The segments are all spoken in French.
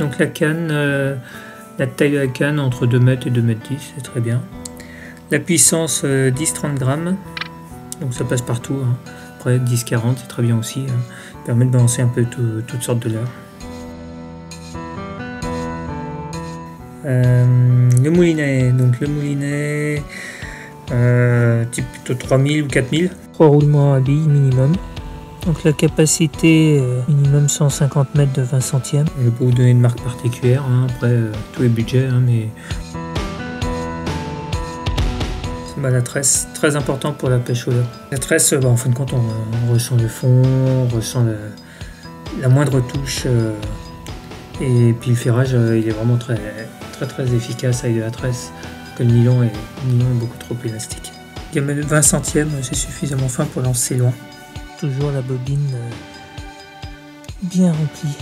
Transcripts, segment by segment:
Donc la canne, la taille de la canne entre 2 mètres et 2 mètres 10, c'est très bien. La puissance 10-30 grammes, donc ça passe partout. Hein. Après 10-40, c'est très bien aussi. Hein. Ça permet de balancer un peu toutes sortes de leurres. Le moulinet, donc le moulinet type plutôt 3000 ou 4000. 3 roulements à billes minimum. Donc la capacité minimum 150 mètres de 20 centièmes. Je ne vais pas vous donner de marque particulière, hein, après tous les budgets, hein, mais la tresse, très important pour la pêche au leurre. La tresse, en fin de compte, on ressent le fond, on ressent la moindre touche, et puis le ferrage, il est vraiment très efficace avec de la tresse, parce que le nylon est beaucoup trop élastique. Diamètre 20 centièmes, c'est suffisamment fin pour lancer loin. Toujours la bobine bien remplie.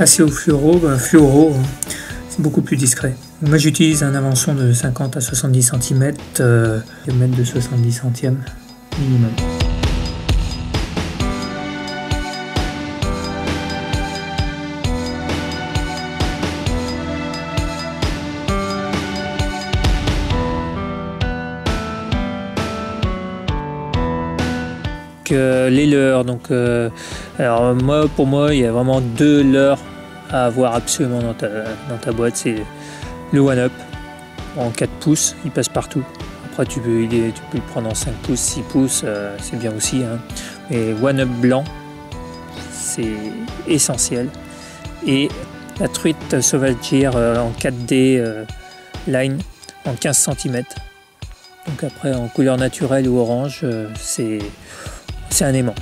Assez au fluoro, c'est beaucoup plus discret. Moi j'utilise un avançon de 50 à 70 cm, diamètre de 70 centièmes minimum. Les leurres, donc alors pour moi il y a vraiment 2 leurres à avoir absolument dans ta boîte. C'est le One Up en 4 pouces, il passe partout. Après tu peux le prendre en 5 pouces, 6 pouces, c'est bien aussi, hein. Et One Up blanc, c'est essentiel. Et la truite sauvageire en 4D line en 15 cm. Donc après en couleur naturelle ou orange, c'est un aimant.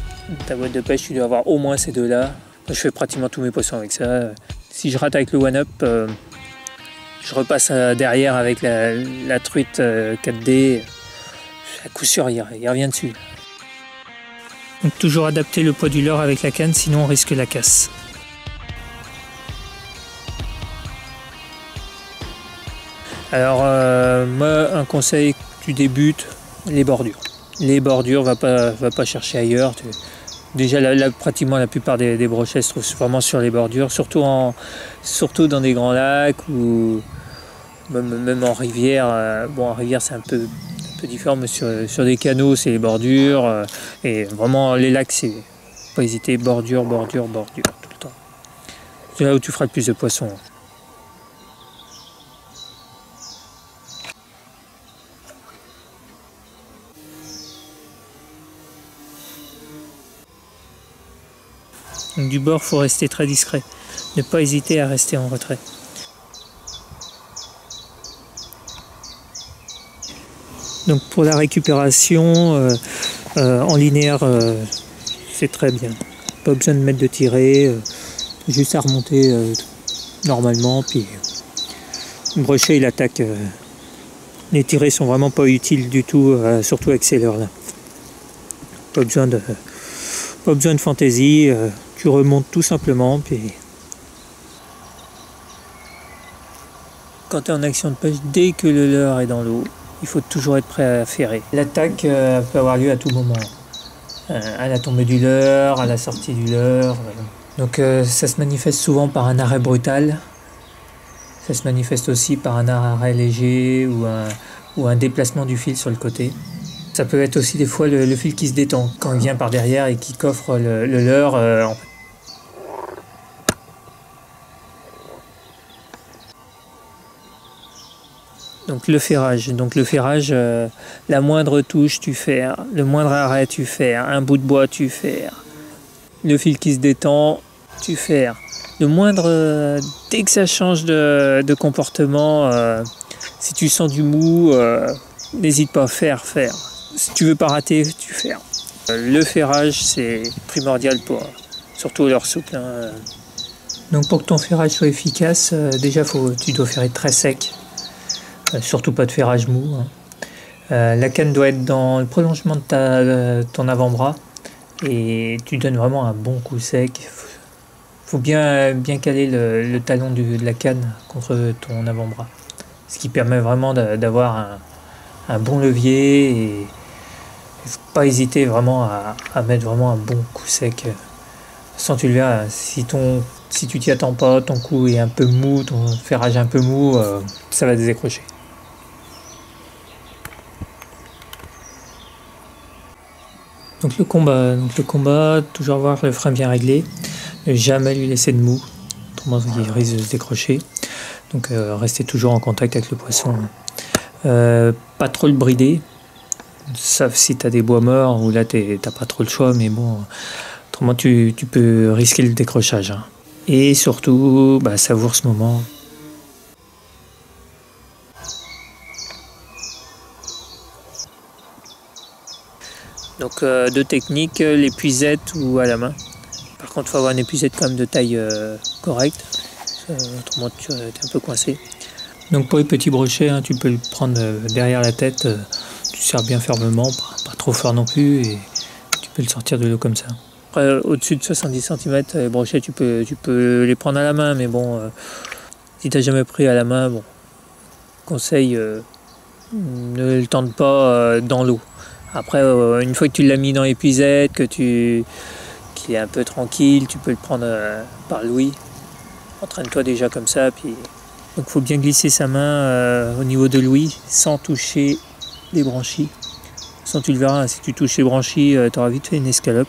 Ta boîte de pêche, tu dois avoir au moins ces 2-là. Je fais pratiquement tous mes poissons avec ça. Si je rate avec le One Up, je repasse derrière avec la truite 4D. À coup sûr, il revient dessus. Donc toujours adapter le poids du leurre avec la canne, sinon on risque la casse. Alors moi, un conseil, tu débutes, les bordures. Les bordures, va pas chercher ailleurs. Déjà, pratiquement la plupart des brochets se trouvent vraiment sur les bordures, surtout dans des grands lacs ou même en rivière. Bon, en rivière, c'est un peu différent, mais sur des canaux, c'est les bordures. Et vraiment, les lacs, c'est pas hésiter, bordure, tout le temps. C'est là où tu feras le plus de poissons. Donc du bord, il faut rester très discret. Ne pas hésiter à rester en retrait. Donc pour la récupération en linéaire, c'est très bien. Pas besoin de mettre de tirer, juste à remonter normalement. Puis le brochet il attaque. Les tirets sont vraiment pas utiles du tout, surtout avec ces leurres là. Pas besoin de fantaisie. Tu remontes tout simplement, puis quand tu es en action de pêche, dès que le leurre est dans l'eau, il faut toujours être prêt à ferrer. L'attaque peut avoir lieu à tout moment, à la tombée du leurre, à la sortie du leurre. Donc ça se manifeste souvent par un arrêt brutal, ça se manifeste aussi par un arrêt léger ou un déplacement du fil sur le côté. Ça peut être aussi des fois le fil qui se détend quand il vient par derrière et qui coffre le leurre. Donc le ferrage, la moindre touche tu ferres, le moindre arrêt tu ferres, un bout de bois tu ferres, le fil qui se détend tu ferres. Le moindre, dès que ça change de comportement, si tu sens du mou, n'hésite pas à faire. Si tu veux pas rater, tu ferres. Le ferrage c'est primordial surtout leur souple. Hein. Donc pour que ton ferrage soit efficace, déjà tu dois ferrer très sec. Surtout pas de ferrage mou. Hein. La canne doit être dans le prolongement de ton avant-bras et tu donnes vraiment un bon coup sec. Faut bien caler le talon de la canne contre ton avant-bras, ce qui permet vraiment d'avoir un bon levier et il ne faut pas hésiter vraiment à mettre vraiment un bon coup sec Sans tu le verras, si tu t'y attends pas, ton cou est un peu mou, ton ferrage un peu mou, ça va décrocher. Donc le combat, toujours avoir le frein bien réglé, ne jamais lui laisser de mou, autrement il risque de se décrocher. Donc rester toujours en contact avec le poisson. Pas trop le brider, sauf si tu as des bois morts où là t'as pas trop le choix, mais bon, autrement tu peux risquer le décrochage. Hein. Et surtout, savoure ce moment. Donc deux techniques, l'épuisette ou à la main. Par contre, il faut avoir une épuisette quand même de taille correcte, autrement tu es un peu coincé. Donc pour les petits brochets, hein, tu peux le prendre derrière la tête, tu serres bien fermement, pas trop fort non plus, et tu peux le sortir de l'eau comme ça. Après, au-dessus de 70 cm, les brochets, tu peux les prendre à la main, mais bon, si tu n'as jamais pris à la main, bon, conseil, ne le tente pas dans l'eau. Après, une fois que tu l'as mis dans l'épuisette, qu'il est un peu tranquille, tu peux le prendre par l'ouïe. Entraîne-toi déjà comme ça. Puis... Donc il faut bien glisser sa main au niveau de l'ouïe sans toucher les branchies. Sans tu le verras, si tu touches les branchies, tu auras vite fait une escalope.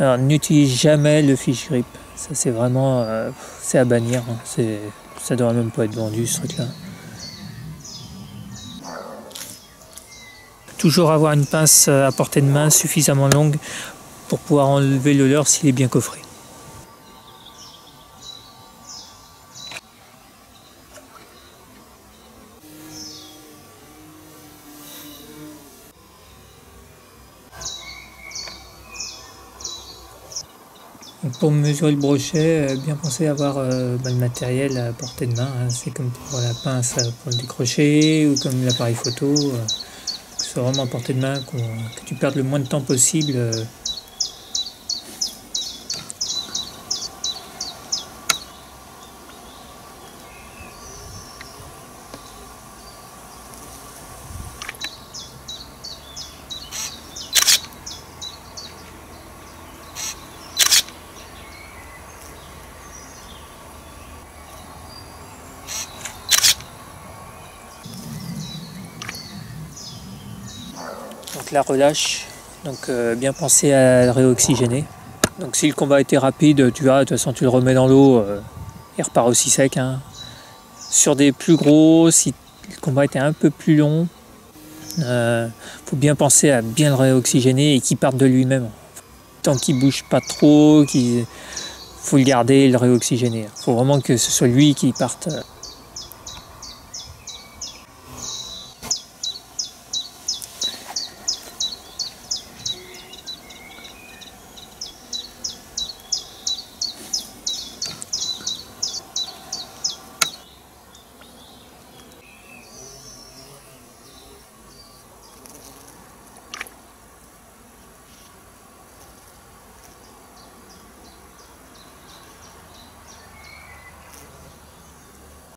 Alors n'utilise jamais le fish grip. Ça c'est vraiment c'est à bannir. Hein. Ça devrait même pas être vendu ce truc-là. Toujours avoir une pince à portée de main suffisamment longue pour pouvoir enlever le leurre s'il est bien coffré. Donc pour mesurer le brochet, bien penser à avoir le matériel à portée de main. Hein. C'est comme pour la pince pour le décrocher ou comme l'appareil photo. C'est vraiment à portée de main, que tu perdes le moins de temps possible. Donc la relâche, donc bien penser à le réoxygéner. Donc si le combat était rapide, tu verras, de toute façon tu le remets dans l'eau, il repart aussi sec. Hein. Sur des plus gros, si le combat était un peu plus long, faut bien penser à bien le réoxygéner et qu'il parte de lui-même. Tant qu'il bouge pas trop, faut le garder et le réoxygéner. Faut vraiment que ce soit lui qui parte.